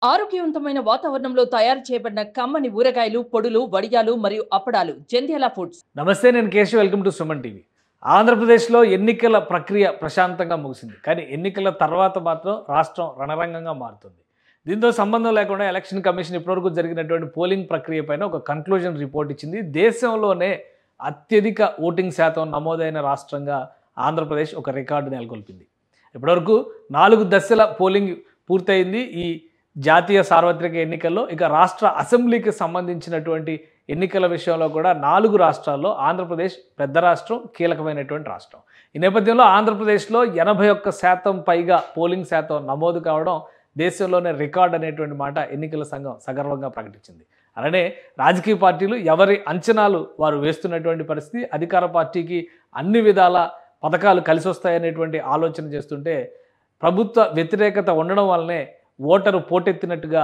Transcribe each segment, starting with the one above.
ఆరోగ్యవంతమైన వాతావరణంలో తయారు చేయబడిన కమ్మని ఊరగాయలు, పొడులు, వడియాలు మరియు అప్పడాలు జంధ్యాల ఫుడ్స్. నమస్తే, నేను Keshav. Welcome to Suman TV. ఆంధ్రప్రదేశ్లో ఎన్నికల ప్రక్రియ ప్రశాంతంగా ముగిసింది. కానీ ఎన్నికల తర్వాత మాత్రం రాష్ట్రం రణరంగంగా మారుతుంది. దీంతో సంబంధం లేకుండా ఎలక్షన్ కమిషన్ ఇప్పటివరకు జరిగినటువంటి పోలింగ్ ప్రక్రియ పైన ఒక కన్క్లూజన్ రిపోర్ట్ ఇచ్చింది. దేశంలోనే అత్యధిక ఓటింగ్ శాతం నమోదైన రాష్ట్రంగా ఆంధ్రప్రదేశ్ ఒక రికార్డు నెలకొల్పింది. ఇప్పటివరకు 4 దశల పోలింగ్ పూర్తయింది ఈ జాతీయ సార్వత్రిక ఎన్నికల్లో. ఇక రాష్ట్ర అసెంబ్లీకి సంబంధించినటువంటి ఎన్నికల విషయంలో కూడా 4 రాష్ట్రాల్లో ఆంధ్రప్రదేశ్ పెద్ద రాష్ట్రం, కీలకమైనటువంటి రాష్ట్రం. ఈ నేపథ్యంలో ఆంధ్రప్రదేశ్లో 81% పైగా పోలింగ్ శాతం నమోదు కావడం దేశంలోనే రికార్డ్ అనేటువంటి మాట ఎన్నికల సంఘం సగర్వంగా ప్రకటించింది. అలానే రాజకీయ పార్టీలు ఎవరి అంచనాలు వారు వేస్తున్నటువంటి పరిస్థితి. అధికార పార్టీకి అన్ని విధాల పథకాలు కలిసి వస్తాయనేటువంటి ఆలోచన చేస్తుంటే ప్రభుత్వ వ్యతిరేకత ఉండడం వల్లనే ఓటరు పోటెత్తినట్టుగా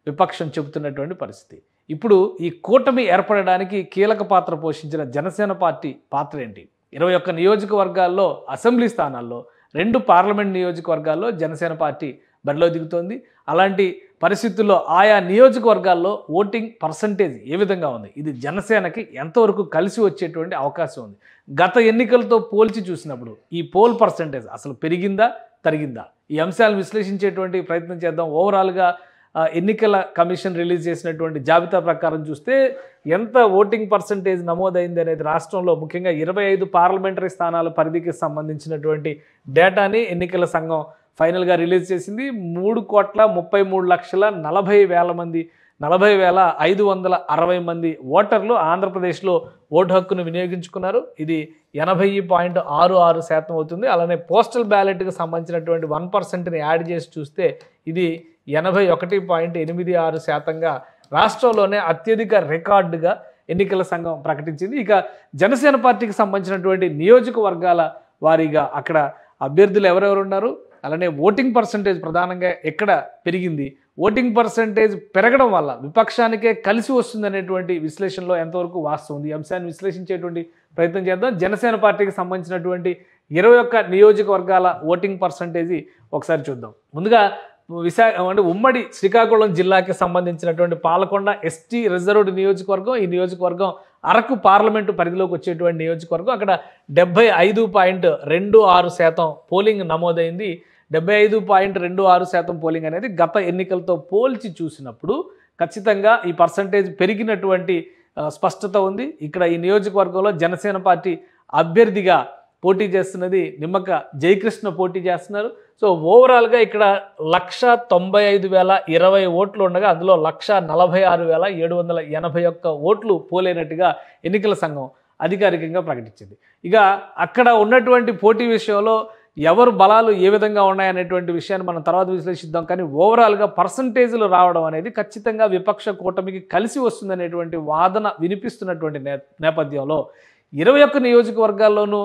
విపక్షం చెబుతున్నటువంటి పరిస్థితి. ఇప్పుడు ఈ కూటమి ఏర్పడడానికి కీలక పాత్ర పోషించిన జనసేన పార్టీ పాత్ర ఏంటి? 21 నియోజకవర్గాల్లో అసెంబ్లీ స్థానాల్లో 2 పార్లమెంట్ నియోజకవర్గాల్లో జనసేన పార్టీ బరిలో దిగుతోంది. అలాంటి పరిస్థితుల్లో ఆయా నియోజకవర్గాల్లో ఓటింగ్ పర్సంటేజ్ ఏ విధంగా ఉంది? ఇది జనసేనకి ఎంతవరకు కలిసి వచ్చేటువంటి అవకాశం ఉంది? గత ఎన్నికలతో పోల్చి చూసినప్పుడు ఈ పోల్ పర్సంటేజ్ అసలు పెరిగిందా, తరిగిందా? ఈ అంశాలను విశ్లేషించేటువంటి ప్రయత్నం చేద్దాం. ఓవరాల్గా ఎన్నికల కమిషన్ రిలీజ్ చేసినటువంటి జాబితా ప్రకారం చూస్తే ఎంత ఓటింగ్ పర్సంటేజ్ నమోదైంది అనేది రాష్ట్రంలో ముఖ్యంగా 25 పార్లమెంటరీ స్థానాల పరిధికి సంబంధించినటువంటి డేటాని ఎన్నికల సంఘం ఫైనల్గా రిలీజ్ చేసింది. 3,33,40,000 మంది 40,560 మంది ఓటర్లు ఆంధ్రప్రదేశ్లో ఓటు హక్కును వినియోగించుకున్నారు. ఇది 80.66% అవుతుంది. అలానే పోస్టల్ బ్యాలెట్కి సంబంధించినటువంటి 1%ని యాడ్ చేసి చూస్తే ఇది 81.86%గా రాష్ట్రంలోనే అత్యధిక రికార్డుగా ఎన్నికల సంఘం ప్రకటించింది. ఇక జనసేన పార్టీకి సంబంధించినటువంటి నియోజకవర్గాల వారీగా అక్కడ అభ్యర్థులు ఎవరెవరు ఉన్నారు, అలానే ఓటింగ్ పర్సంటేజ్ ప్రధానంగా ఎక్కడ పెరిగింది, ఓటింగ్ పర్సంటేజ్ పెరగడం వల్ల విపక్షానికే కలిసి వస్తుందనేటువంటి విశ్లేషణలో ఎంతవరకు వాస్తవం ఉంది? ఈ అంశాన్ని విశ్లేషించేటువంటి ప్రయత్నం చేద్దాం. జనసేన పార్టీకి సంబంధించినటువంటి 21 నియోజకవర్గాల ఓటింగ్ పర్సంటేజీ ఒకసారి చూద్దాం. ముందుగా అంటే ఉమ్మడి శ్రీకాకుళం జిల్లాకి సంబంధించినటువంటి పాలకొండ ఎస్టీ రిజర్వ్డ్ నియోజకవర్గం. ఈ నియోజకవర్గం అరకు పార్లమెంటు పరిధిలోకి వచ్చేటువంటి నియోజకవర్గం. అక్కడ 75.26% పోలింగ్ నమోదైంది. 75.26% పోలింగ్ అనేది గత ఎన్నికలతో పోల్చి చూసినప్పుడు ఖచ్చితంగా ఈ పర్సంటేజ్ పెరిగినటువంటి స్పష్టత ఉంది. ఇక్కడ ఈ నియోజకవర్గంలో జనసేన పార్టీ అభ్యర్థిగా పోటీ చేస్తున్నది నిమ్మక జయకృష్ణ పోటీ చేస్తున్నారు. సో ఓవరాల్గా ఇక్కడ 195,020 ఓట్లు ఉండగా అందులో 146,781 ఓట్లు పోలైనట్టుగా ఎన్నికల సంఘం అధికారికంగా ప్రకటించింది. ఇక అక్కడ ఉన్నటువంటి పోటీ విషయంలో ఎవరు బలాలు ఏ విధంగా ఉన్నాయనేటువంటి విషయాన్ని మనం తర్వాత విశ్లేషిద్దాం. కానీ ఓవరాల్గా పర్సంటేజ్లు రావడం అనేది ఖచ్చితంగా విపక్ష కూటమికి కలిసి వస్తుందనేటువంటి వాదన వినిపిస్తున్నటువంటి నేపథ్యంలో 21 నియోజకవర్గాల్లోనూ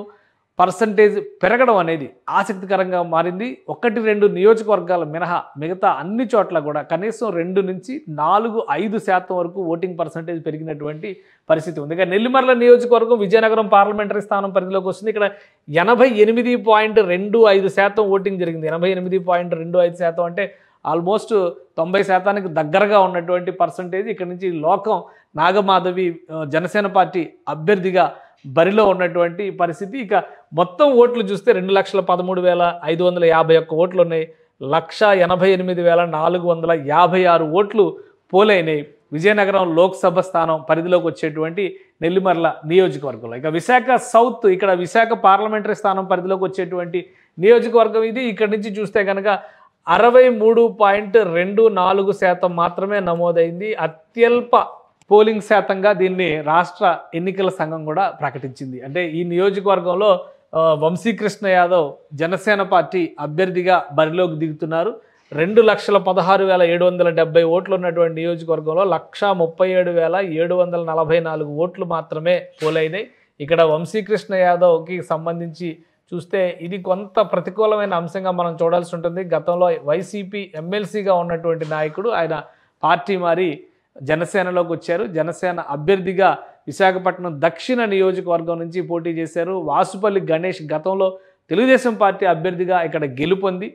పర్సంటేజ్ పెరగడం అనేది ఆసక్తికరంగా మారింది. 1-2 నియోజకవర్గాల మినహా మిగతా అన్ని చోట్ల కూడా కనీసం 2 నుంచి 4-5% వరకు ఓటింగ్ పర్సంటేజ్ పెరిగినటువంటి పరిస్థితి ఉంది. ఇక నెల్లిమర్ల నియోజకవర్గం విజయనగరం పార్లమెంటరీ స్థానం పరిధిలోకి వస్తుంది. ఇక్కడ 88.25% ఓటింగ్ జరిగింది. 88.25% అంటే ఆల్మోస్ట్ 90%కి దగ్గరగా ఉన్నటువంటి పర్సంటేజ్. ఇక్కడ నుంచి లోకం నాగమాధవి జనసేన పార్టీ అభ్యర్థిగా బరిలో ఉన్నటువంటి పరిస్థితి. ఇక మొత్తం ఓట్లు చూస్తే 2,13,551 ఓట్లు ఉన్నాయి. 1,88,456 ఓట్లు పోలైనాయి విజయనగరం లోక్సభ స్థానం పరిధిలోకి వచ్చేటువంటి నెల్లిమర్ల నియోజకవర్గంలో. ఇక విశాఖ సౌత్, ఇక్కడ విశాఖ పార్లమెంటరీ స్థానం పరిధిలోకి వచ్చేటువంటి నియోజకవర్గం ఇది. ఇక్కడి నుంచి చూస్తే కనుక 63.24% మాత్రమే నమోదైంది. అత్యల్ప పోలింగ్ శాతంగా దీన్ని రాష్ట్ర ఎన్నికల సంఘం కూడా ప్రకటించింది. అంటే ఈ నియోజకవర్గంలో వంశీకృష్ణ యాదవ్ జనసేన పార్టీ అభ్యర్థిగా బరిలోకి దిగుతున్నారు. 2,16,770 ఓట్లు ఉన్నటువంటి నియోజకవర్గంలో 1,37,744 ఓట్లు మాత్రమే పోలైనాయి. ఇక్కడ వంశీకృష్ణ యాదవ్కి సంబంధించి చూస్తే ఇది కొంత ప్రతికూలమైన అంశంగా మనం చూడాల్సి ఉంటుంది. గతంలో వైసీపీ ఎమ్మెల్సీగా ఉన్నటువంటి నాయకుడు, ఆయన పార్టీ మారి జనసేనలోకి వచ్చారు. జనసేన అభ్యర్థిగా విశాఖపట్నం దక్షిణ నియోజకవర్గం నుంచి పోటీ చేశారు. వాసుపల్లి గణేష్ గతంలో తెలుగుదేశం పార్టీ అభ్యర్థిగా ఇక్కడ గెలుపొంది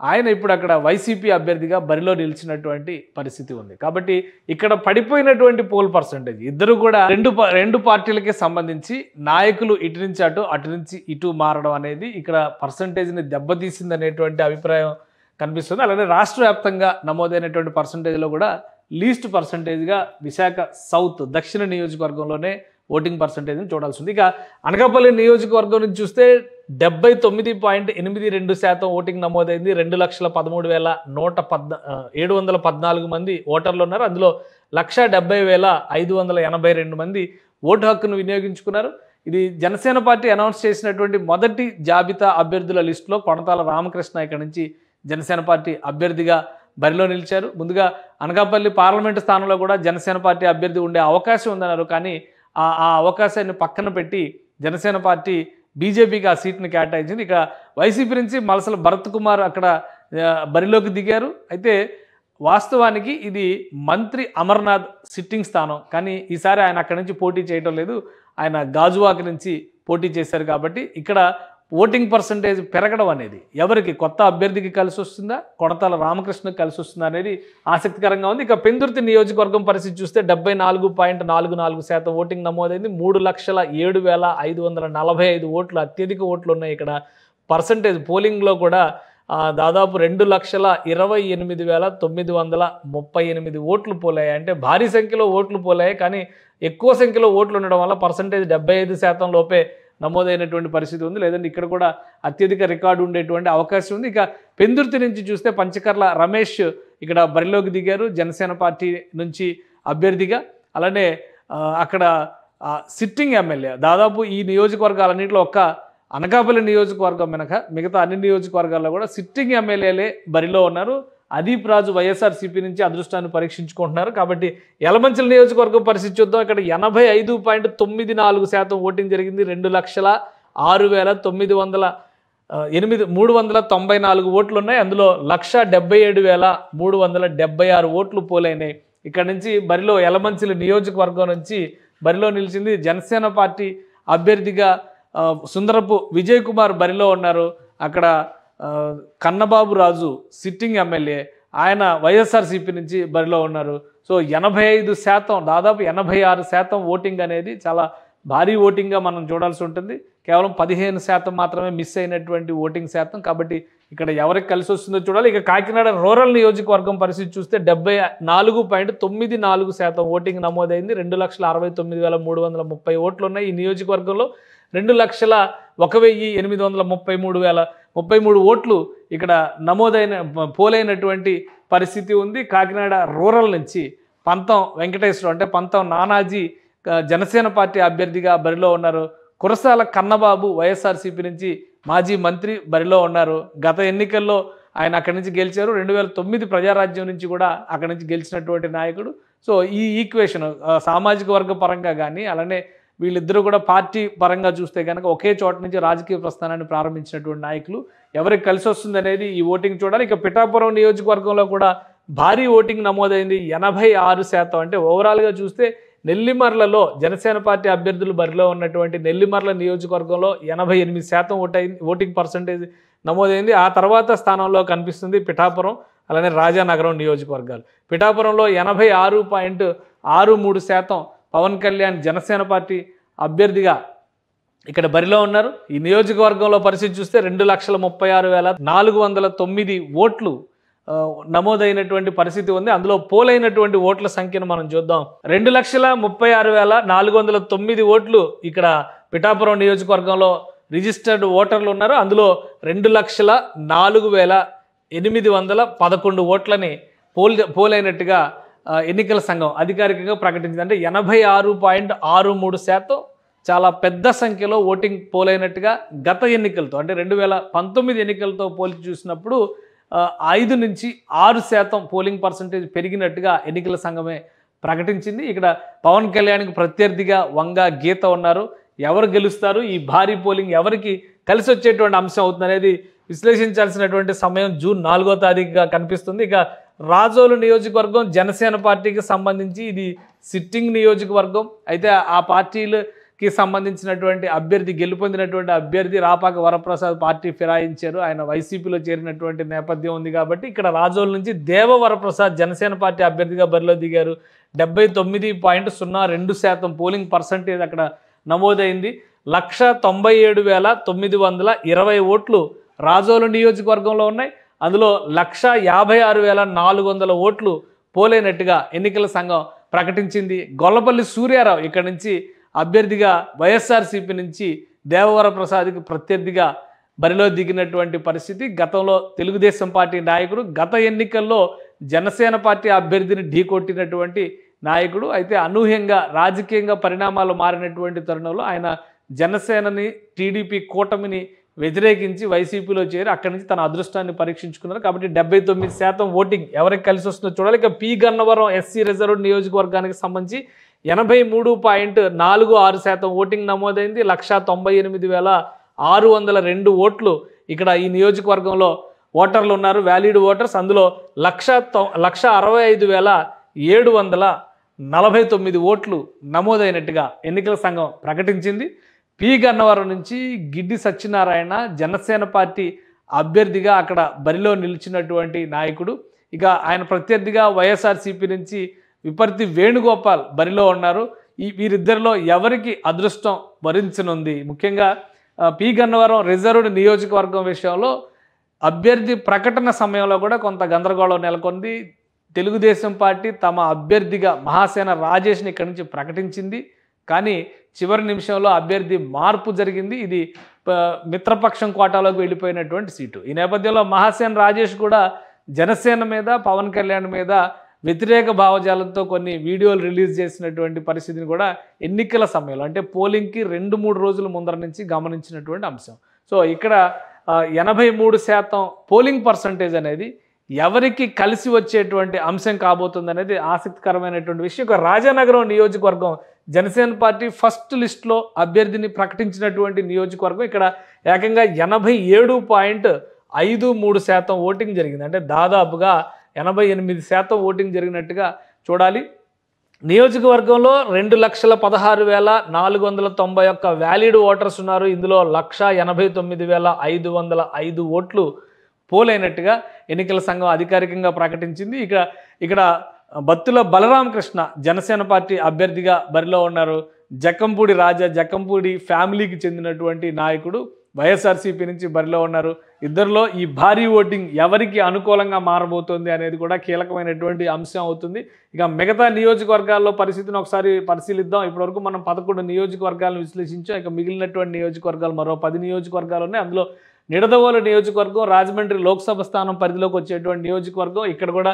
ఆయన ఇప్పుడు అక్కడ వైసీపీ అభ్యర్థిగా బరిలో నిలిచినటువంటి పరిస్థితి ఉంది. కాబట్టి ఇక్కడ పడిపోయినటువంటి పోల్ పర్సంటేజ్ ఇద్దరు కూడా రెండు పార్టీలకే సంబంధించి నాయకులు ఇటు నుంచి అటు నుంచి ఇటు మారడం అనేది ఇక్కడ పర్సంటేజ్ని దెబ్బతీసింది అనేటువంటి అభిప్రాయం కనిపిస్తుంది. అలానే రాష్ట్ర వ్యాప్తంగా నమోదైనటువంటి పర్సంటేజ్లో కూడా లీస్ట్ పర్సంటేజ్గా విశాఖ సౌత్ దక్షిణ నియోజకవర్గంలోనే ఓటింగ్ పర్సంటేజ్ని చూడాల్సి ఉంది. ఇక అనకాపల్లి నియోజకవర్గం నుంచి చూస్తే 79.82% ఓటింగ్ నమోదైంది. 2,13,714 మంది ఓటర్లు ఉన్నారు. అందులో 1,70,582 మంది ఓటు హక్కును వినియోగించుకున్నారు. ఇది జనసేన పార్టీ అనౌన్స్ చేసినటువంటి మొదటి జాబితా అభ్యర్థుల లిస్టులో కొనతాల రామకృష్ణ ఇక్కడ నుంచి జనసేన పార్టీ అభ్యర్థిగా బరిలో నిలిచారు. ముందుగా అనకాపల్లి పార్లమెంటు స్థానంలో కూడా జనసేన పార్టీ అభ్యర్థి ఉండే అవకాశం ఉందన్నారు. కానీ ఆ అవకాశాన్ని పక్కన పెట్టి జనసేన పార్టీ బీజేపీకి ఆ సీట్ని కేటాయించింది. ఇక వైసీపీ నుంచి మలసల భరత్ కుమార్ అక్కడ బరిలోకి దిగారు. అయితే వాస్తవానికి ఇది మంత్రి అమర్నాథ్ సిట్టింగ్ స్థానం, కానీ ఈసారి ఆయన అక్కడి నుంచి పోటీ చేయడం లేదు. ఆయన గాజువాక నుంచి పోటీ చేశారు. కాబట్టి ఇక్కడ ఓటింగ్ పర్సంటేజ్ పెరగడం అనేది ఎవరికి కొత్త అభ్యర్థికి కలిసి వస్తుందా, కొనతాల రామకృష్ణకి కలిసి వస్తుందా అనేది ఆసక్తికరంగా ఉంది. ఇక పెందుర్తి నియోజకవర్గం పరిస్థితి చూస్తే 74.44% ఓటింగ్ నమోదైంది. 3,07,545 ఓట్లు అత్యధిక ఓట్లు ఉన్నాయి. ఇక్కడ పర్సంటేజ్ పోలింగ్లో కూడా దాదాపు 2,28,938 ఓట్లు పోలాయి. అంటే భారీ సంఖ్యలో ఓట్లు పోలాయి, కానీ ఎక్కువ సంఖ్యలో ఓట్లు ఉండడం వల్ల పర్సంటేజ్ 75% లోపే నమోదైనటువంటి పరిస్థితి ఉంది. లేదంటే ఇక్కడ కూడా అత్యధిక రికార్డు ఉండేటువంటి అవకాశం ఉంది. ఇక పెందుర్తి నుంచి చూస్తే పంచకర్ల రమేష్ ఇక్కడ బరిలోకి దిగారు జనసేన పార్టీ నుంచి అభ్యర్థిగా. అలానే అక్కడ సిట్టింగ్ ఎమ్మెల్యే దాదాపు ఈ నియోజకవర్గాలన్నింటిలో ఒక్క అనకాపల్లి నియోజకవర్గం మిగతా అన్ని నియోజకవర్గాల్లో కూడా సిట్టింగ్ ఎమ్మెల్యేలే బరిలో ఉన్నారు. అదీప్ రాజు వైఎస్ఆర్సీపీ నుంచి అదృష్టాన్ని పరీక్షించుకుంటున్నారు. కాబట్టి యలమంచిల నియోజకవర్గం పరిస్థితి చూద్దాం. ఇక్కడ 85.94% ఓటింగ్ జరిగింది. 2,06,394 ఓట్లు ఉన్నాయి. అందులో 1,77,376 ఓట్లు పోలైనాయి. ఇక్కడ నుంచి బరిలో యలమంచిల నియోజకవర్గం నుంచి బరిలో నిలిచింది జనసేన పార్టీ అభ్యర్థిగా సుందరపు విజయ్ కుమార్ బరిలో ఉన్నారు. అక్కడ కన్నబాబు రాజు సిట్టింగ్ ఎమ్మెల్యే, ఆయన వైఎస్ఆర్సీపీ నుంచి బరిలో ఉన్నారు. సో 85% దాదాపు 86% ఓటింగ్ అనేది చాలా భారీ ఓటింగ్గా మనం చూడాల్సి ఉంటుంది. కేవలం 15% మాత్రమే మిస్ అయినటువంటి ఓటింగ్ శాతం. కాబట్టి ఇక్కడ ఎవరికి కలిసి వస్తుందో చూడాలి. ఇక కాకినాడ రూరల్ నియోజకవర్గం పరిస్థితి చూస్తే 74.94% ఓటింగ్ నమోదైంది. 2,69,330 ఓట్లు ఉన్నాయి. ఈ నియోజకవర్గంలో 2,01,833 ఓట్లు ఇక్కడ పోలైనటువంటి పరిస్థితి ఉంది. కాకినాడ రూరల్ నుంచి పంతం వెంకటేశ్వర అంటే పంతం నానాజీ జనసేన పార్టీ అభ్యర్థిగా బరిలో ఉన్నారు. కురసాల కన్నబాబు వైఎస్ఆర్సీపీ నుంచి మాజీ మంత్రి బరిలో ఉన్నారు. గత ఎన్నికల్లో ఆయన అక్కడి నుంచి గెలిచారు. 2009 ప్రజారాజ్యం నుంచి కూడా అక్కడి నుంచి గెలిచినటువంటి నాయకుడు. సో ఈ ఈక్వేషన్ సామాజిక వర్గ పరంగా కానీ అలానే వీళ్ళిద్దరూ కూడా పార్టీ పరంగా చూస్తే కనుక ఒకే చోట నుంచి రాజకీయ ప్రస్థానాన్ని ప్రారంభించినటువంటి నాయకులు. ఎవరికి కలిసి వస్తుంది అనేది ఈ ఓటింగ్ చూడాలి. ఇక పిఠాపురం నియోజకవర్గంలో కూడా భారీ ఓటింగ్ నమోదైంది. 86%. అంటే ఓవరాల్గా చూస్తే నెల్లిమర్లలో జనసేన పార్టీ అభ్యర్థులు బరిలో ఉన్నటువంటి నెల్లిమర్ల నియోజకవర్గంలో 88% ఓటింగ్ పర్సంటేజ్ నమోదైంది. ఆ తర్వాత స్థానంలో కనిపిస్తుంది పిఠాపురం అలానే రాజానగరం నియోజకవర్గాలు. పిఠాపురంలో 86.63% పవన్ కళ్యాణ్ జనసేన పార్టీ అభ్యర్థిగా ఇక్కడ బరిలో ఉన్నారు. ఈ నియోజకవర్గంలో పరిస్థితి చూస్తే 2,36,409 ఓట్లు నమోదైనటువంటి పరిస్థితి ఉంది. అందులో పోలైనటువంటి ఓట్ల సంఖ్యను మనం చూద్దాం. 2,36,409 ఓట్లు ఇక్కడ పిఠాపురం నియోజకవర్గంలో రిజిస్టర్డ్ ఓటర్లు ఉన్నారు. అందులో 2,04,811 ఓట్లని పోలైనట్టుగా ఎన్నికల సంఘం అధికారికంగా ప్రకటించింది. అంటే 86.63% చాలా పెద్ద సంఖ్యలో ఓటింగ్ పోలైనట్టుగా గత ఎన్నికలతో అంటే 2019 ఎన్నికలతో పోల్చి చూసినప్పుడు 5 నుంచి 6% పోలింగ్ పర్సంటేజ్ పెరిగినట్టుగా ఎన్నికల సంఘమే ప్రకటించింది. ఇక్కడ పవన్ కళ్యాణ్కి ప్రత్యర్థిగా వంగ గీత ఉన్నారు. ఎవరు గెలుస్తారు, ఈ భారీ పోలింగ్ ఎవరికి కలిసి వచ్చేటువంటి అంశం అవుతుంది అనేది విశ్లేషించాల్సినటువంటి సమయం జూన్ 4వ తారీఖుగా కనిపిస్తుంది. ఇక రాజోలు నియోజకవర్గం జనసేన పార్టీకి సంబంధించి ఇది సిట్టింగ్ నియోజకవర్గం అయితే ఆ పార్టీలకి కి సంబంధించినటువంటి అభ్యర్థి గెలుపొందినటువంటి అభ్యర్థి రాపాక వరప్రసాద్ పార్టీ ఫిరాయించారు. ఆయన వైసీపీలో చేరినటువంటి నేపథ్యం ఉంది కాబట్టి ఇక్కడ రాజోలు నుంచి దేవ వరప్రసాద్ జనసేన పార్టీ అభ్యర్థిగా బరిలో దిగారు. 79.02% పోలింగ్ పర్సంటేజ్ అక్కడ నమోదైంది. 1,97,920 ఓట్లు రాజోలు నియోజకవర్గంలో ఉన్నాయి. అందులో 1,56,400 ఓట్లు పోలైనట్టుగా ఎన్నికల సంఘం ప్రకటించింది. గొల్లపల్లి సూర్యారావు ఇక్కడ నుంచి అభ్యర్థిగా వైఎస్ఆర్సీపీ నుంచి దేవవరప్రసాద్కి ప్రత్యర్థిగా బరిలో దిగినటువంటి పరిస్థితి. గతంలో తెలుగుదేశం పార్టీ నాయకుడు, గత ఎన్నికల్లో జనసేన పార్టీ అభ్యర్థిని ఢీకొట్టినటువంటి నాయకుడు. అయితే అనూహ్యంగా రాజకీయంగా పరిణామాలు మారినటువంటి తరుణంలో ఆయన జనసేనని, టీడీపీ కూటమిని వ్యతిరేకించి వైసీపీలో చేరి అక్కడి నుంచి తన అదృష్టాన్ని పరీక్షించుకున్నారు. కాబట్టి 79% ఓటింగ్ ఎవరికి కలిసి వస్తుందో చూడాలి. ఇక పి గన్నవరం ఎస్సీ రిజర్వ్డ్ నియోజకవర్గానికి సంబంధించి 83.46% ఓటింగ్ నమోదైంది. 1,98,602 ఓట్లు ఇక్కడ ఈ నియోజకవర్గంలో ఓటర్లు ఉన్నారు, వ్యాలిడ్ ఓటర్స్. అందులో 1,65,749 ఓట్లు నమోదైనట్టుగా ఎన్నికల సంఘం ప్రకటించింది. పి గన్నవరం నుంచి గిడ్డి సత్యనారాయణ జనసేన పార్టీ అభ్యర్థిగా అక్కడ బరిలో నిలిచినటువంటి నాయకుడు. ఇక ఆయన ప్రత్యర్థిగా వైఎస్ఆర్సీపీ నుంచి విపర్తి వేణుగోపాల్ బరిలో ఉన్నారు. వీరిద్దరిలో ఎవరికి అదృష్టం వరించనుంది? ముఖ్యంగా పి గన్నవరం రిజర్వ్డ్ నియోజకవర్గం విషయంలో అభ్యర్థి ప్రకటన సమయంలో కూడా కొంత గందరగోళం నెలకొంది. తెలుగుదేశం పార్టీ తమ అభ్యర్థిగా మహాసేన రాజేష్ని ఇక్కడి నుంచి ప్రకటించింది. కానీ చివరి నిమిషంలో అభ్యర్థి మార్పు జరిగింది. ఇది మిత్రపక్షం కోటాలోకి వెళ్ళిపోయినటువంటి సీటు. ఈ నేపథ్యంలో మహాసేన రాజేష్ కూడా జనసేన మీద, పవన్ కళ్యాణ్ మీద వ్యతిరేక భావజాలంతో కొన్ని వీడియోలు రిలీజ్ చేసినటువంటి పరిస్థితిని కూడా ఎన్నికల సమయంలో అంటే పోలింగ్కి 2-3 రోజుల ముందర నుంచి గమనించినటువంటి అంశం. సో ఇక్కడ 83% పోలింగ్ పర్సంటేజ్ అనేది ఎవరికి కలిసి వచ్చేటువంటి అంశం కాబోతుంది అనేది ఆసక్తికరమైనటువంటి విషయం. ఒక రాజానగరం నియోజకవర్గం జనసేన పార్టీ ఫస్ట్ లిస్ట్లో అభ్యర్థిని ప్రకటించినటువంటి నియోజకవర్గం. ఇక్కడ ఏకంగా 87.53% ఓటింగ్ జరిగింది. అంటే దాదాపుగా 88% ఓటింగ్ జరిగినట్టుగా చూడాలి. నియోజకవర్గంలో 2,16,491 వ్యాలిడ్ ఓటర్స్ ఉన్నారు. ఇందులో 1,89,505 ఓట్లు పోలైనట్టుగా ఎన్నికల సంఘం అధికారికంగా ప్రకటించింది. ఇక్కడ బత్తుల బలరామకృష్ణ జనసేన పార్టీ అభ్యర్థిగా బరిలో ఉన్నారు. జక్కంపూడి రాజా, జక్కంపూడి ఫ్యామిలీకి చెందినటువంటి నాయకుడు వైఎస్ఆర్సీపీ నుంచి బరిలో ఉన్నారు. ఇద్దరిలో ఈ భారీ ఓటింగ్ ఎవరికి అనుకూలంగా మారబోతోంది అనేది కూడా కీలకమైనటువంటి అంశం అవుతుంది. ఇక మిగతా నియోజకవర్గాల్లో పరిస్థితిని ఒకసారి పరిశీలిద్దాం. ఇప్పటివరకు మనం 11 నియోజకవర్గాలను విశ్లేషించాం. ఇక మిగిలినటువంటి నియోజకవర్గాలు మరో 10 నియోజకవర్గాలు ఉన్నాయి. అందులో నిడదవోలు నియోజకవర్గం రాజమండ్రి లోక్సభ స్థానం పరిధిలోకి వచ్చేటువంటి నియోజకవర్గం. ఇక్కడ కూడా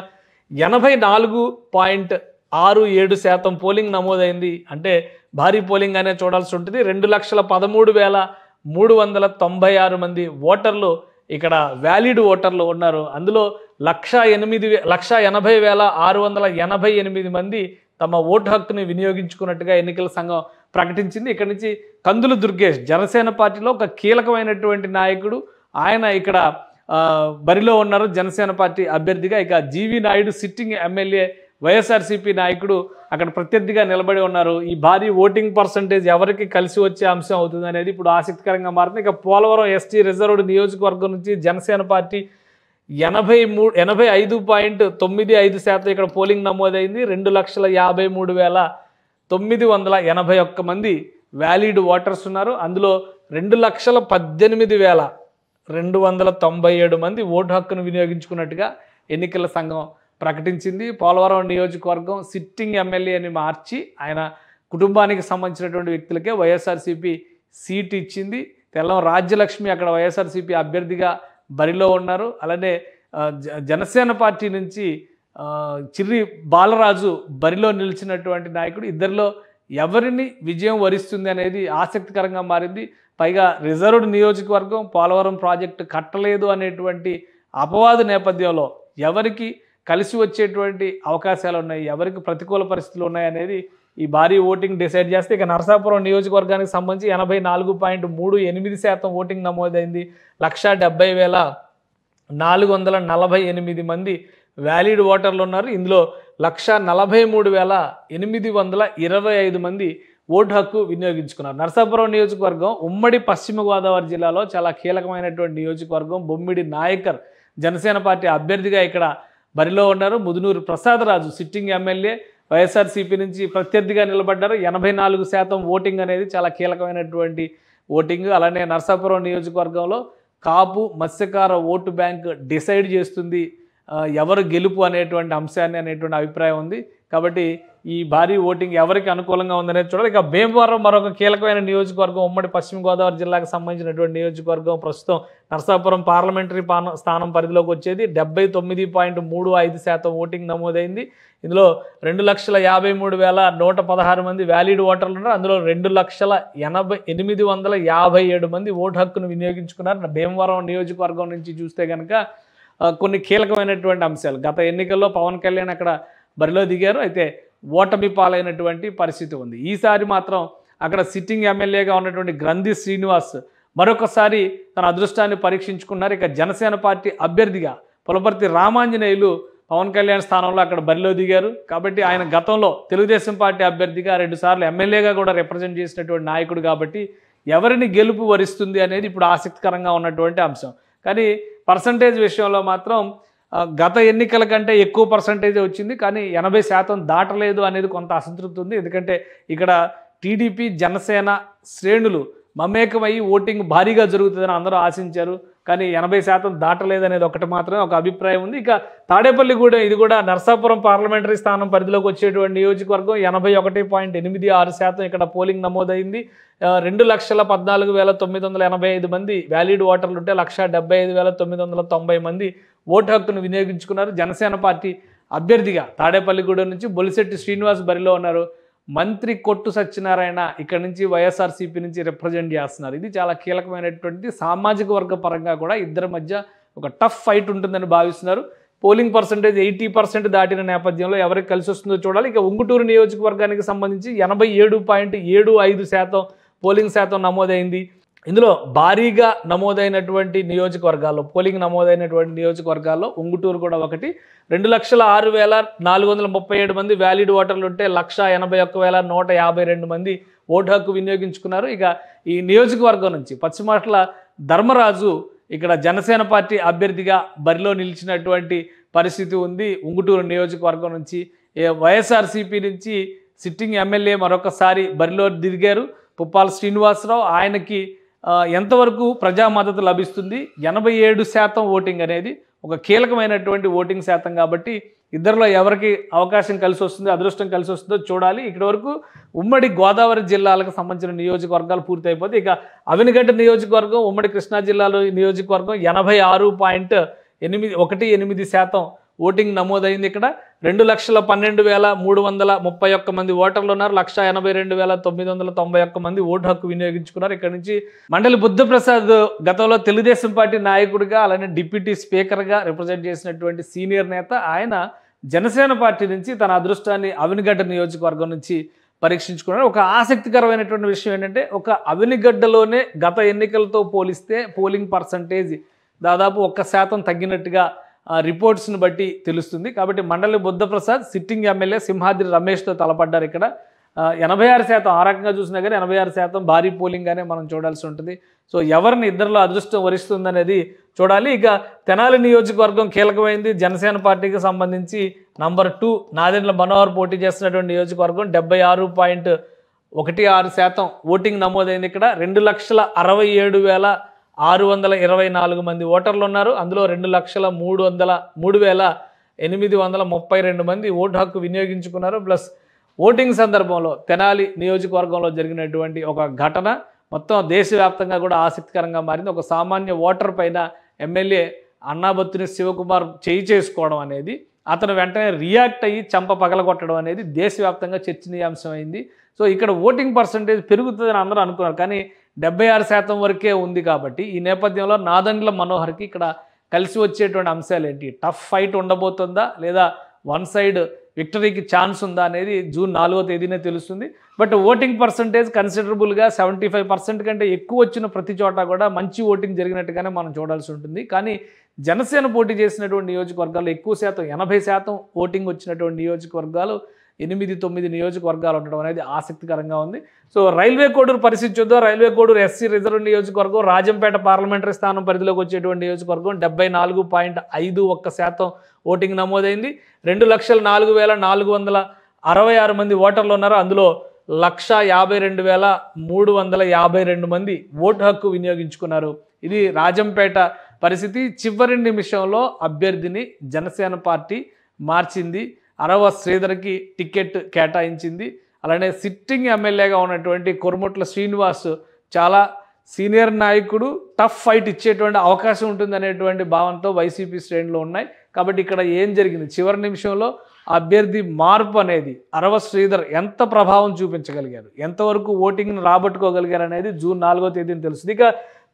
84.67% పోలింగ్ నమోదైంది. అంటే భారీ పోలింగ్ అనే చూడాల్సి ఉంటుంది. 2,13,396 మంది ఓటర్లు ఇక్కడ వ్యాలిడ్ ఓటర్లు ఉన్నారు. అందులో 1,80,688 మంది తమ ఓటు హక్కుని వినియోగించుకున్నట్టుగా ఎన్నికల సంఘం ప్రకటించింది. ఇక్కడ నుంచి కందులు దుర్గేష్ జనసేన పార్టీలో ఒక కీలకమైనటువంటి నాయకుడు, ఆయన ఇక్కడ బరిలో ఉన్నారు జనసేన పార్టీ అభ్యర్థిగా. ఇక జీవి నాయుడు సిట్టింగ్ ఎమ్మెల్యే వైఎస్ఆర్సీపీ నాయకుడు అక్కడ ప్రత్యర్థిగా నిలబడి ఉన్నారు. ఈ భారీ ఓటింగ్ పర్సంటేజ్ ఎవరికి కలిసి వచ్చే అంశం అవుతుంది అనేది ఇప్పుడు ఆసక్తికరంగా మారుతుంది. ఇక పోలవరం ఎస్టీ రిజర్వ్డ్ నియోజకవర్గం నుంచి జనసేన పార్టీ 85.95% ఇక్కడ పోలింగ్ నమోదైంది. 2,53,981 మంది వ్యాలిడ్ ఓటర్స్ ఉన్నారు. అందులో 2,18,297 మంది ఓటు హక్కును వినియోగించుకున్నట్టుగా ఎన్నికల సంఘం ప్రకటించింది. పోలవరం నియోజకవర్గం సిట్టింగ్ ఎమ్మెల్యేని మార్చి ఆయన కుటుంబానికి సంబంధించినటువంటి వ్యక్తులకే వైఎస్ఆర్సీపీ సీట్ ఇచ్చింది. తెల్లం రాజ్యలక్ష్మి అక్కడ వైఎస్ఆర్సీపీ అభ్యర్థిగా బరిలో ఉన్నారు. అలానే జనసేన పార్టీ నుంచి చిర్రి బాలరాజు బరిలో నిలిచినటువంటి నాయకుడు. ఇద్దరిలో ఎవరిని విజయం వరిస్తుంది అనేది ఆసక్తికరంగా మారింది. పైగా రిజర్వ్డ్ నియోజకవర్గం, పోలవరం ప్రాజెక్టు కట్టలేదు అనేటువంటి అపవాదు నేపథ్యంలో ఎవరికి కలిసి వచ్చేటువంటి అవకాశాలు ఉన్నాయి, ఎవరికి ప్రతికూల పరిస్థితులు ఉన్నాయి అనేది ఈ భారీ ఓటింగ్ డిసైడ్ చేస్తే. ఇక నరసాపురం నియోజకవర్గానికి సంబంధించి 84.38% ఓటింగ్ నమోదైంది. 1,70,448 మంది వ్యాలిడ్ ఓటర్లు ఉన్నారు. ఇందులో 1,43,825 మంది ఓటు హక్కు వినియోగించుకున్నారు. నరసాపురం నియోజకవర్గం ఉమ్మడి పశ్చిమ గోదావరి జిల్లాలో చాలా కీలకమైనటువంటి నియోజకవర్గం. బొమ్మిడి నాయకర్ జనసేన పార్టీ అభ్యర్థిగా ఇక్కడ బరిలో ఉన్నారు. ముదునూరు ప్రసాదరాజు సిట్టింగ్ ఎమ్మెల్యే వైఎస్ఆర్సీపీ నుంచి ప్రత్యర్థిగా నిలబడ్డారు. 84% ఓటింగ్ అనేది చాలా కీలకమైనటువంటి ఓటింగ్. అలానే నరసాపురం నియోజకవర్గంలో కాపు మత్స్యకార ఓటు బ్యాంక్ డిసైడ్ చేస్తుంది ఎవరు గెలుపు అనేటువంటి అంశాన్ని అనేటువంటి అభిప్రాయం ఉంది. కాబట్టి ఈ భారీ ఓటింగ్ ఎవరికి అనుకూలంగా ఉందనేది చూడాలి. ఇక భీమవరం మరొక కీలకమైన నియోజకవర్గం, ఉమ్మడి పశ్చిమ గోదావరి జిల్లాకు సంబంధించినటువంటి నియోజకవర్గం. ప్రస్తుతం నరసాపురం పార్లమెంటరీ స్థానం పరిధిలోకి వచ్చేది. 79.35% ఓటింగ్ నమోదైంది. ఇందులో 2,53,116 మంది వ్యాలిడ్ ఓటర్లు ఉన్నారు. అందులో 2,857 మంది ఓటు హక్కును వినియోగించుకున్నారు. భీమవరం నియోజకవర్గం నుంచి చూస్తే కనుక కొన్ని కీలకమైనటువంటి అంశాలు. గత ఎన్నికల్లో పవన్ కళ్యాణ్ అక్కడ బరిలో దిగారు, అయితే ఓటమి పాలైనటువంటి పరిస్థితి ఉంది. ఈసారి మాత్రం అక్కడ సిట్టింగ్ ఎమ్మెల్యేగా ఉన్నటువంటి గ్రంథి శ్రీనివాస్ మరొకసారి తన అదృష్టాన్ని పరీక్షించుకున్నారు. ఇక జనసేన పార్టీ అభ్యర్థిగా పులపర్తి రామాంజనేయులు పవన్ కళ్యాణ్ స్థానంలో అక్కడ బరిలో దిగారు. కాబట్టి ఆయన గతంలో తెలుగుదేశం పార్టీ అభ్యర్థిగా 2 సార్లు ఎమ్మెల్యేగా కూడా రిప్రజెంట్ చేసినటువంటి నాయకుడు కాబట్టి ఎవరిని గెలుపు వరిస్తుంది అనేది ఇప్పుడు ఆసక్తికరంగా ఉన్నటువంటి అంశం. కానీ పర్సంటేజ్ విషయంలో మాత్రం గత ఎన్నికల కంటే ఎక్కువ పర్సంటేజ్ వచ్చింది, కానీ 80% దాటలేదు అనేది కొంత అసంతృప్తి ఉంది. ఎందుకంటే ఇక్కడ టీడీపీ జనసేన శ్రేణులు మమేకమయ్యి ఓటింగ్ భారీగా జరుగుతుందని అందరూ ఆశించారు, కానీ 80% దాటలేదనేది ఒకటి మాత్రమే ఒక అభిప్రాయం ఉంది. ఇక తాడేపల్లిగూడెం, ఇది కూడా నరసాపురం పార్లమెంటరీ స్థానం పరిధిలోకి వచ్చేటువంటి నియోజకవర్గం. 81.86% ఇక్కడ పోలింగ్ నమోదైంది. 2,14,985 మంది వ్యాలిడ్ ఓటర్లు ఉంటే 1,75,990 మంది ఓటు హక్కును వినియోగించుకున్నారు. జనసేన పార్టీ అభ్యర్థిగా తాడేపల్లిగూడెం నుంచి బొలిశెట్టి శ్రీనివాస్ బరిలో ఉన్నారు. మంత్రి కొట్టు సత్యనారాయణ ఇక్కడ నుంచి వైఎస్ఆర్సీపీ నుంచి రిప్రజెంట్ చేస్తున్నారు. ఇది చాలా కీలకమైనటువంటి సామాజిక వర్గ పరంగా కూడా ఇద్దరి మధ్య ఒక టఫ్ ఫైట్ ఉంటుందని భావిస్తున్నారు. పోలింగ్ పర్సంటేజ్ 80% దాటిన నేపథ్యంలో ఎవరికి కలిసి వస్తుందో చూడాలి. ఇక ఉంగుటూరు నియోజకవర్గానికి సంబంధించి 87.75% పోలింగ్ శాతం నమోదైంది. ఇందులో భారీగా నమోదైనటువంటి నియోజకవర్గాల్లో, పోలింగ్ నమోదైనటువంటి నియోజకవర్గాల్లో ఉంగుటూరు కూడా ఒకటి. 2,06,437 మంది వ్యాలిడ్ ఓటర్లు ఉంటే 1,81,152 మంది ఓటు హక్కు వినియోగించుకున్నారు. ఇక ఈ నియోజకవర్గం నుంచి పశ్చిమాట్ల ధర్మరాజు ఇక్కడ జనసేన పార్టీ అభ్యర్థిగా బరిలో నిలిచినటువంటి పరిస్థితి ఉంది. ఉంగుటూరు నియోజకవర్గం నుంచి వైఎస్ఆర్సీపీ నుంచి సిట్టింగ్ ఎమ్మెల్యే మరొకసారి బరిలో దిగారు పుప్పాల శ్రీనివాసరావు. ఆయనకి ఎంతవరకు ప్రజా మద్దతు లభిస్తుంది? 87% ఓటింగ్ అనేది ఒక కీలకమైనటువంటి ఓటింగ్ శాతం కాబట్టి ఇద్దరిలో ఎవరికి అవకాశం కలిసి వస్తుందో, అదృష్టం కలిసి వస్తుందో చూడాలి. ఇక్కడ వరకు ఉమ్మడి గోదావరి జిల్లాలకు సంబంధించిన నియోజకవర్గాలు పూర్తయిపోతే ఇక అవినిగడ్డ నియోజకవర్గం, ఉమ్మడి కృష్ణా జిల్లాలో నియోజకవర్గం 86.18% ఓటింగ్ నమోదైంది. ఇక్కడ 2,12,331 మంది ఓటర్లు ఉన్నారు. 1,82,991 మంది ఓటు హక్కు వినియోగించుకున్నారు. ఇక్కడ నుంచి మండలి బుద్ధప్రసాద్ గతంలో తెలుగుదేశం పార్టీ నాయకుడిగా, అలానే డిప్యూటీ స్పీకర్గా రిప్రజెంట్ చేసినటువంటి సీనియర్ నేత. ఆయన జనసేన పార్టీ నుంచి తన అదృష్టాన్ని అవినిగడ్డ నియోజకవర్గం నుంచి పరీక్షించుకున్నారు. ఒక ఆసక్తికరమైనటువంటి విషయం ఏంటంటే, ఒక అవినిగడ్డలోనే గత ఎన్నికలతో పోలిస్తే పోలింగ్ పర్సంటేజ్ దాదాపు 1% తగ్గినట్టుగా రిపోర్ట్స్ని బట్టి తెలుస్తుంది. కాబట్టి మండలి బుద్ధప్రసాద్ సిట్టింగ్ ఎమ్మెల్యే సింహాద్రి రమేష్తో తలపడ్డారు. ఇక్కడ 86%, ఆ రకంగా చూసినా కానీ 86% భారీ పోలింగ్గానే మనం చూడాల్సి ఉంటుంది. సో ఎవరిని ఇద్దరిలో అదృష్టం వరిస్తుందనేది చూడాలి. ఇక తెనాలి నియోజకవర్గం కీలకమైంది. జనసేన పార్టీకి సంబంధించి నంబర్ 2 నాదెండ్ల మనోహర్ పోటీ చేస్తున్నటువంటి నియోజకవర్గం. 76.16% ఓటింగ్ నమోదైంది. ఇక్కడ 2,67,624 మంది ఓటర్లు ఉన్నారు. అందులో 2,03,832 మంది ఓటు హక్కు వినియోగించుకున్నారు. ప్లస్ ఓటింగ్ సందర్భంలో తెనాలి నియోజకవర్గంలో జరిగినటువంటి ఒక ఘటన మొత్తం దేశవ్యాప్తంగా కూడా ఆసక్తికరంగా మారింది. ఒక సామాన్య ఓటర్ పైన ఎమ్మెల్యే అన్నాబత్తుని శివకుమార్ చేయి చేసుకోవడం అనేది, అతను వెంటనే రియాక్ట్ అయ్యి చంప పగలగొట్టడం అనేది దేశవ్యాప్తంగా చర్చనీయాంశం అయింది. సో ఇక్కడ ఓటింగ్ పర్సంటేజ్ పెరుగుతుందని అందరూ అనుకున్నారు, కానీ 76% వరకే ఉంది. కాబట్టి ఈ నేపథ్యంలో నాదెండ్ల మనోహర్కి ఇక్కడ కలిసి వచ్చేటువంటి అంశాలు ఏంటి? టఫ్ ఫైట్ ఉండబోతుందా, లేదా వన్ సైడ్ విక్టరీకి ఛాన్స్ ఉందా అనేది జూన్ 4వ తేదీనే తెలుస్తుంది. బట్ ఓటింగ్ పర్సంటేజ్ కన్సిడరబుల్గా 75% కంటే ఎక్కువ వచ్చిన ప్రతి చోట కూడా మంచి ఓటింగ్ జరిగినట్టుగానే మనం చూడాల్సి ఉంటుంది. కానీ జనసేన పోటీ చేసినటువంటి నియోజకవర్గాల్లో ఎక్కువ శాతం 80% ఓటింగ్ వచ్చినటువంటి నియోజకవర్గాలు 8-9 నియోజకవర్గాలు ఉండడం అనేది ఆసక్తికరంగా ఉంది. సో రైల్వే కోడూరు పరిస్థితి చూద్దాం. రైల్వే కోడూరు ఎస్సీ రిజర్వ్ నియోజకవర్గం, రాజంపేట పార్లమెంటరీ స్థానం పరిధిలోకి వచ్చేటువంటి నియోజకవర్గం 74.51% ఓటింగ్ నమోదైంది. 2,04,466 మంది ఓటర్లు ఉన్నారు. అందులో 1,52,352 మంది ఓటు హక్కు వినియోగించుకున్నారు. ఇది రాజంపేట పరిస్థితి. చివరి నిమిషంలో అభ్యర్థిని జనసేన పార్టీ మార్చింది. అరవ శ్రీధర్కి టికెట్ కేటాయించింది. అలానే సిట్టింగ్ ఎమ్మెల్యేగా ఉన్నటువంటి కొర్మొట్ల శ్రీనివాస్ చాలా సీనియర్ నాయకుడు, టఫ్ ఫైట్ ఇచ్చేటువంటి అవకాశం ఉంటుంది అనేటువంటి భావంతో వైసీపీ శ్రేణులు ఉన్నాయి. కాబట్టి ఇక్కడ ఏం జరిగింది, చివరి నిమిషంలో అభ్యర్థి మార్పు అనేది అరవ శ్రీధర్ ఎంత ప్రభావం చూపించగలిగారు, ఎంతవరకు ఓటింగ్ను రాబట్టుకోగలిగారు అనేది జూన్ 4వ తేదీని తెలుస్తుంది. ఇక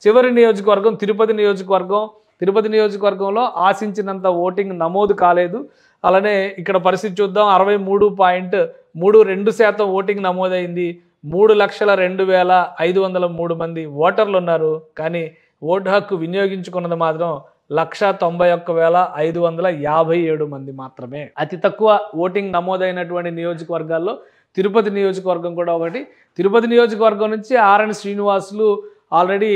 చివరి నియోజకవర్గం తిరుపతి నియోజకవర్గం. తిరుపతి నియోజకవర్గంలో ఆశించినంత ఓటింగ్ నమోదు కాలేదు. అలానే ఇక్కడ పరిస్థితి చూద్దాం. 63.32% ఓటింగ్ నమోదైంది. 3,02,503 మంది ఓటర్లు ఉన్నారు. కానీ ఓటు హక్కు వినియోగించుకున్నది మాత్రం 191,557 మంది మాత్రమే. అతి తక్కువ ఓటింగ్ నమోదైనటువంటి నియోజకవర్గాల్లో తిరుపతి నియోజకవర్గం కూడా ఒకటి. తిరుపతి నియోజకవర్గం నుంచి RN Srinivasulu already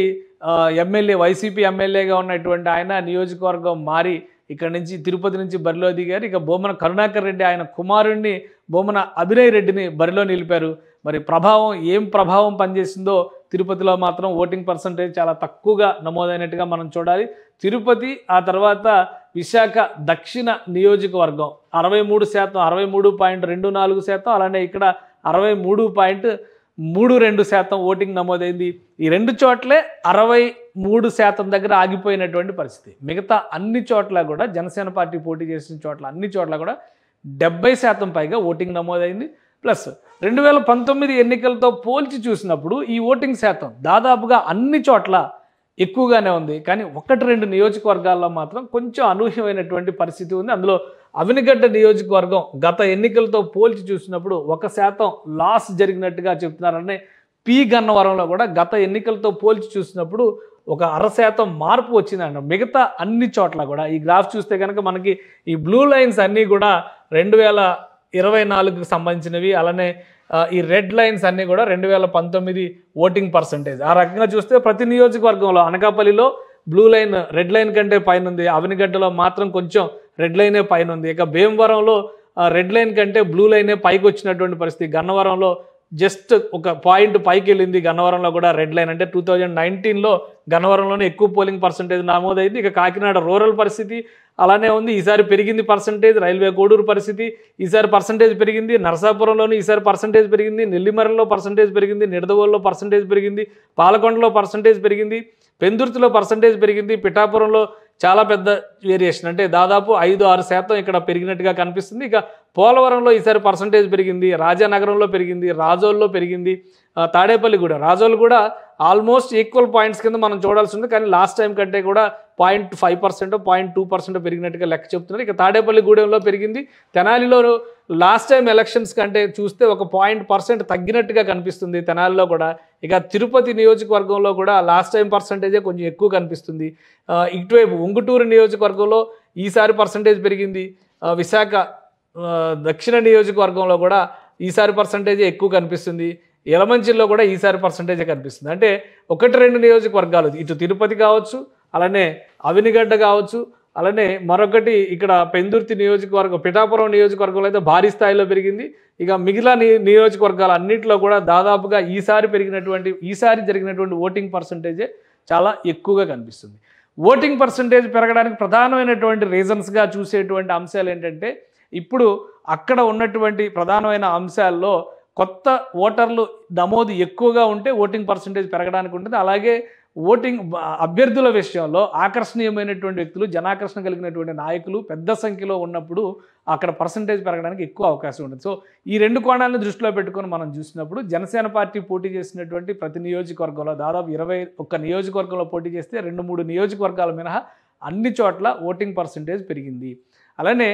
MLA, YCP ఎమ్మెల్యేగా ఉన్నటువంటి ఆయన నియోజకవర్గం మారి ఇక్కడ నుంచి తిరుపతి నుంచి బరిలో దిగారు. ఇక బొమ్మన కరుణాకర్ రెడ్డి ఆయన కుమారుణ్ణి బొమ్మన అభినయ్ రెడ్డిని బరిలో నిలిపారు. మరి ఏం ప్రభావం పనిచేసిందో తిరుపతిలో మాత్రం ఓటింగ్ పర్సంటేజ్ చాలా తక్కువగా నమోదైనట్టుగా మనం చూడాలి. తిరుపతి, ఆ తర్వాత విశాఖ దక్షిణ నియోజకవర్గం 63%, 63.24%. అలానే ఇక్కడ 63.32% ఓటింగ్ నమోదైంది. ఈ రెండు చోట్లే 63% దగ్గర ఆగిపోయినటువంటి పరిస్థితి. మిగతా అన్ని చోట్ల కూడా జనసేన పార్టీ పోటీ చేసిన చోట్ల అన్ని చోట్ల కూడా 70% పైగా ఓటింగ్ నమోదైంది. ప్లస్ 2019 ఎన్నికలతో పోల్చి చూసినప్పుడు ఈ ఓటింగ్ శాతం దాదాపుగా అన్ని చోట్ల ఎక్కువగానే ఉంది. కానీ 1-2 నియోజకవర్గాల్లో మాత్రం కొంచెం అనూహ్యమైనటువంటి పరిస్థితి ఉంది. అందులో అవినిగడ్డ నియోజకవర్గం గత ఎన్నికలతో పోల్చి చూసినప్పుడు 1% లాస్ జరిగినట్టుగా చెప్తున్నారని, పి గన్నవరంలో కూడా గత ఎన్నికలతో పోల్చి చూసినప్పుడు 1/2% మార్పు వచ్చిందంట. మిగతా అన్ని చోట్ల కూడా ఈ గ్రాఫ్ చూస్తే కనుక మనకి ఈ బ్లూ లైన్స్ అన్నీ కూడా 2024కి సంబంధించినవి. అలానే ఈ రెడ్ లైన్స్ అన్నీ కూడా 2019 ఓటింగ్ పర్సంటేజ్. ఆ రకంగా చూస్తే ప్రతి నియోజకవర్గంలో అనకాపల్లిలో బ్లూ లైన్ రెడ్ లైన్ కంటే పైన ఉంది. అవినిగడ్డలో మాత్రం కొంచెం రెడ్ లైనే పైన ఉంది. ఇక భీమవరంలో రెడ్ లైన్ కంటే బ్లూ లైనే పైకి వచ్చినటువంటి పరిస్థితి. గన్నవరంలో జస్ట్ ఒక పాయింట్ పైకి వెళ్ళింది. గన్నవరంలో కూడా రెడ్ లైన్. అంటే 2019లో గన్నవరంలోనే ఎక్కువ పోలింగ్ పర్సంటేజ్ నమోదైంది. ఇక కాకినాడ రూరల్ పరిస్థితి అలానే ఉంది. ఈసారి పెరిగింది పర్సంటేజ్. రైల్వే కోడూరు పరిస్థితి ఈసారి పర్సంటేజ్ పెరిగింది. నరసాపురంలోని ఈసారి పర్సంటేజ్ పెరిగింది. నెల్లిమర్లలో పర్సంటేజ్ పెరిగింది. నిడదవోలులో పర్సంటేజ్ పెరిగింది. పాలకొండలో పర్సంటేజ్ పెరిగింది. పెందుర్తిలో పర్సంటేజ్ పెరిగింది. పిఠాపురంలో చాలా పెద్ద వేరియేషన్, అంటే దాదాపు 5-6% ఇక్కడ పెరిగినట్టుగా కనిపిస్తుంది. ఇక పోలవరంలో ఈసారి పర్సంటేజ్ పెరిగింది. రాజానగరంలో పెరిగింది. రాజోల్లో పెరిగింది. తాడేపల్లిగూడ, రాజోలు కూడా ఆల్మోస్ట్ ఈక్వల్ పాయింట్స్ కింద మనం చూడాల్సి ఉంది. కానీ లాస్ట్ టైం కంటే కూడా 0.5%, 0.2% పెరిగినట్టుగా లెక్క చెప్తున్నారు. ఇక తాడేపల్లిగూడెంలో పెరిగింది. తెనాలిలో లాస్ట్ టైం ఎలక్షన్స్ కంటే చూస్తే 1% తగ్గినట్టుగా కనిపిస్తుంది తెనాలిలో కూడా. ఇక తిరుపతి నియోజకవర్గంలో కూడా లాస్ట్ టైం పర్సంటేజే కొంచెం ఎక్కువ కనిపిస్తుంది. ఇటువైపు ఉంగుటూరు నియోజకవర్గంలో ఈసారి పర్సంటేజ్ పెరిగింది. విశాఖ దక్షిణ నియోజకవర్గంలో కూడా ఈసారి పర్సంటేజే ఎక్కువ కనిపిస్తుంది. యలమంచిలో కూడా ఈసారి పర్సంటేజే కనిపిస్తుంది. అంటే 1-2 నియోజకవర్గాలు, ఇటు తిరుపతి కావచ్చు, అలానే అవినిగడ్డ కావచ్చు, అలానే మరొకటి ఇక్కడ పెందుర్తి నియోజకవర్గం, పిఠాపురం నియోజకవర్గంలో అయితే భారీ స్థాయిలో పెరిగింది. ఇక మిగిలిన నియోజకవర్గాలు అన్నింటిలో కూడా దాదాపుగా ఈసారి జరిగినటువంటి ఓటింగ్ పర్సంటేజే చాలా ఎక్కువగా కనిపిస్తుంది. ఓటింగ్ పర్సంటేజ్ పెరగడానికి ప్రధానమైనటువంటి రీజన్స్గా చూసేటువంటి అంశాలు ఏంటంటే, ఇప్పుడు అక్కడ ఉన్నటువంటి ప్రధానమైన అంశాల్లో కొత్త ఓటర్లు నమోదు ఎక్కువగా ఉంటే ఓటింగ్ పర్సంటేజ్ పెరగడానికి ఉంటుంది. అలాగే ఓటింగ్ అభ్యర్థుల విషయంలో ఆకర్షణీయమైనటువంటి వ్యక్తులు, జనాకర్షణ కలిగినటువంటి నాయకులు పెద్ద సంఖ్యలో ఉన్నప్పుడు అక్కడ పర్సంటేజ్ పెరగడానికి ఎక్కువ అవకాశం ఉంటుంది. సో ఈ 2 కోణాలను దృష్టిలో పెట్టుకొని మనం చూసినప్పుడు జనసేన పార్టీ పోటీ చేసినటువంటి ప్రతి నియోజకవర్గంలో దాదాపు 21 నియోజకవర్గంలో పోటీ చేస్తే 2-3 నియోజకవర్గాల మినహా అన్ని చోట్ల ఓటింగ్ పర్సంటేజ్ పెరిగింది. అలానే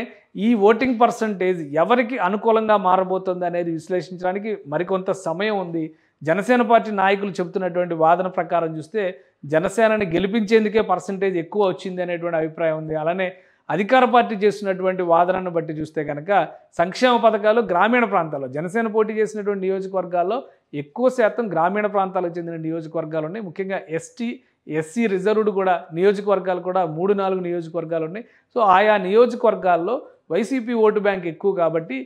ఈ ఓటింగ్ పర్సంటేజ్ ఎవరికి అనుకూలంగా మారబోతుంది అనేది విశ్లేషించడానికి మరికొంత సమయం ఉంది. జనసేన పార్టీ నాయకులు చెబుతున్నటువంటి వాదన ప్రకారం చూస్తే జనసేనని గెలిపించేందుకే పర్సంటేజ్ ఎక్కువ వచ్చింది అనేటువంటి అభిప్రాయం ఉంది. అలానే అధికార పార్టీ చేస్తున్నటువంటి వాదనను బట్టి చూస్తే కనుక సంక్షేమ పథకాలు గ్రామీణ ప్రాంతాల్లో జనసేన పోటీ చేసినటువంటి నియోజకవర్గాల్లో ఎక్కువ శాతం గ్రామీణ ప్రాంతాలకు చెందిన నియోజకవర్గాలు ఉన్నాయి. ముఖ్యంగా ఎస్సీ రిజర్వ్డ్ కూడా నియోజకవర్గాలు కూడా 3-4 నియోజకవర్గాలు ఉన్నాయి. సో ఆయా నియోజకవర్గాల్లో వైసీపీ ఓటు బ్యాంక్ ఎక్కువ కాబట్టి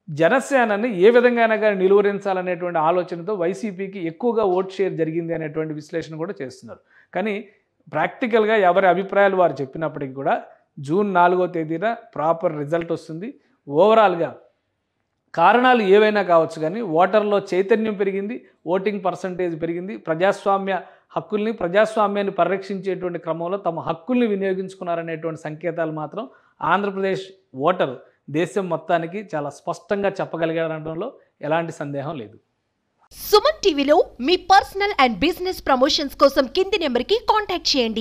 జనసేనని ఏ విధంగా అయినా కానీ నిలువరించాలనేటువంటి ఆలోచనతో వైసీపీకి ఎక్కువగా ఓట్ షేర్ జరిగింది అనేటువంటి విశ్లేషణ కూడా చేస్తున్నారు. కానీ ప్రాక్టికల్గా ఎవరి అభిప్రాయాలు వారు చెప్పినప్పటికీ కూడా జూన్ 4వ తేదీన ప్రాపర్ రిజల్ట్ వస్తుంది. ఓవరాల్గా కారణాలు ఏవైనా కావచ్చు కానీ ఓటర్లో చైతన్యం పెరిగింది, ఓటింగ్ పర్సంటేజ్ పెరిగింది, ప్రజాస్వామ్యాన్ని పరిరక్షించేటువంటి క్రమంలో తమ హక్కుల్ని వినియోగించుకున్నారనేటువంటి సంకేతాలు మాత్రం ఆంధ్రప్రదేశ్ ఓటరు దేశం మొత్తానికి చాలా స్పష్టంగా చెప్పగలిగారనడంలో ఎలాంటి సందేహం లేదు. సుమన్ టీవీలో మీ పర్సనల్ అండ్ బిజినెస్ ప్రమోషన్స్ కోసం కింది నెంబర్కి కాంటాక్ట్ చేయండి.